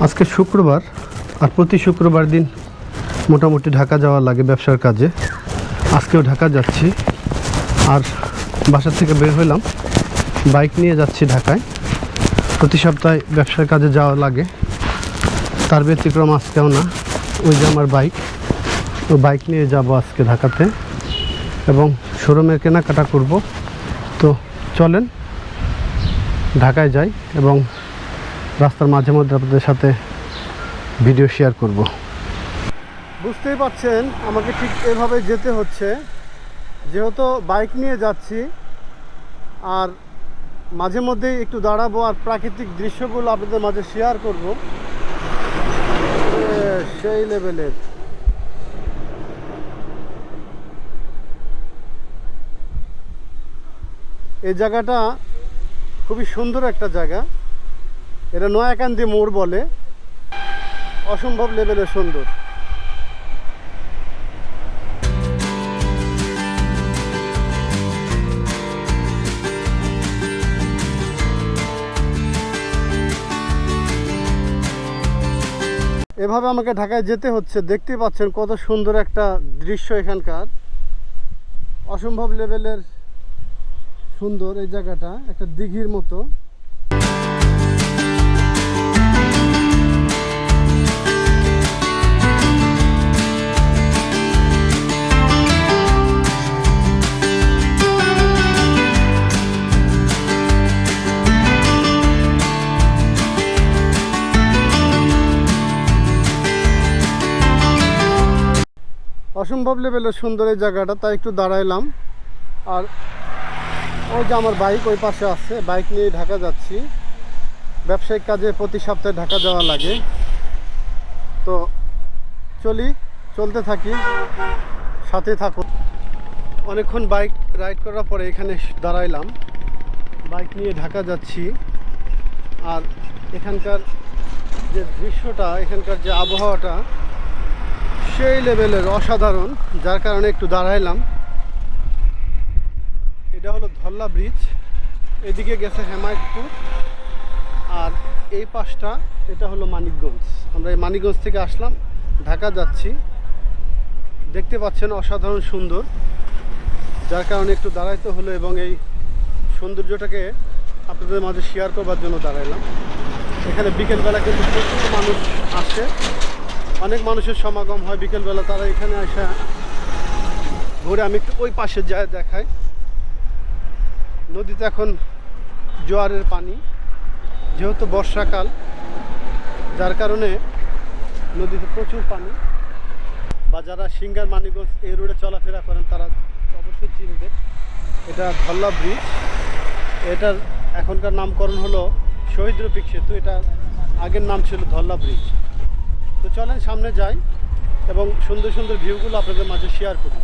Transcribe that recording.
আজকে শুক্রবার, আর প্রতি শুক্রবার দিন মোটামুটি ঢাকা যাওয়া লাগে ব্যবসার কাজে। আজকেও ঢাকা যাচ্ছি, আর বাসা থেকে বের হলাম, বাইক নিয়ে যাচ্ছি ঢাকায়। প্রতি সপ্তাহে ব্যবসার কাজে যাওয়া লাগে, তার ব্যতিক্রম আজকেও না। ওই যে আমার বাইক, ও বাইক নিয়ে যাব আজকে ঢাকাতে এবং শোরুমের কেনাকাটা করব। তো চলেন ঢাকায় যাই এবং রাস্তার মাঝে মধ্যে আপনাদের সাথে ভিডিও শেয়ার করব। বুঝতেই পারছেন আমাকে ঠিক এভাবে যেতে হচ্ছে, যেহেতু বাইক নিয়ে যাচ্ছি আর মাঝে মধ্যেই একটু দাঁড়াবো আর প্রাকৃতিক দৃশ্যগুলো আপনাদের মাঝে শেয়ার করব। সেই লেভেলের এই জায়গাটা খুবই সুন্দর একটা জায়গা। এটা নয়াকান্দি মোড় বলে, অসম্ভব লেভেলের সুন্দর। এভাবে আমাকে ঢাকায় যেতে হচ্ছে। দেখতে পাচ্ছেন কত সুন্দর একটা দৃশ্য এখানকার, অসম্ভব লেভেলের সুন্দর। এই জায়গাটা একটা দিঘির মতো। অসম্ভব লেভেলের সুন্দর এই জায়গাটা, তাই একটু দাঁড়াইলাম। আর ওই যে আমার বাইক ওই পাশে আছে, বাইক নিয়ে ঢাকা যাচ্ছি। ব্যবসায়িক কাজে প্রতি সপ্তাহে ঢাকা যাওয়া লাগে। তো চলতে থাকি, সাথে থাকুন। অনেকক্ষণ বাইক রাইড করার পরে এখানে দাঁড়াইলাম, বাইক নিয়ে ঢাকা যাচ্ছি। আর এখানকার যে দৃশ্যটা, এখানকার যে আবহাওয়াটা সেই লেভেলের অসাধারণ, যার কারণে একটু দাঁড়াইলাম। এটা হলো ধল্লা ব্রিজ, এদিকে গেছে হেমায়তপুর, আর এই পাশটা এটা হলো মানিকগঞ্জ। আমরা এই মানিকগঞ্জ থেকে আসলাম, ঢাকা যাচ্ছি। দেখতে পাচ্ছেন অসাধারণ সুন্দর, যার কারণে একটু দাঁড়াইতে হলো এবং এই সৌন্দর্যটাকে আপনাদের মাঝে শেয়ার করবার জন্য দাঁড়াইলাম। এখানে বিকেলবেলা কিন্তু প্রচুর মানুষ আসে, অনেক মানুষের সমাগম হয় বিকেলবেলা। তারা এখানে আসা ঘুরে। আমি একটু ওই পাশে যায় দেখাই। নদীতে এখন জোয়ারের পানি, যেহেতু বর্ষাকাল, যার কারণে নদীতে প্রচুর পানি। বা যারা সিঙ্গার মানিকগঞ্জ এই রোডে চলাফেরা করেন তারা অবশ্যই চিনবে। এটা ধল্লা ব্রিজ, এটার এখনকার নামকরণ হলো শহীদ রফিক সেতু। এটা আগের নাম ছিল ধল্লা ব্রিজ। তো চলেন সামনে যাই এবং সুন্দর সুন্দর ভিউগুলো আপনাদের মাঝে শেয়ার করি।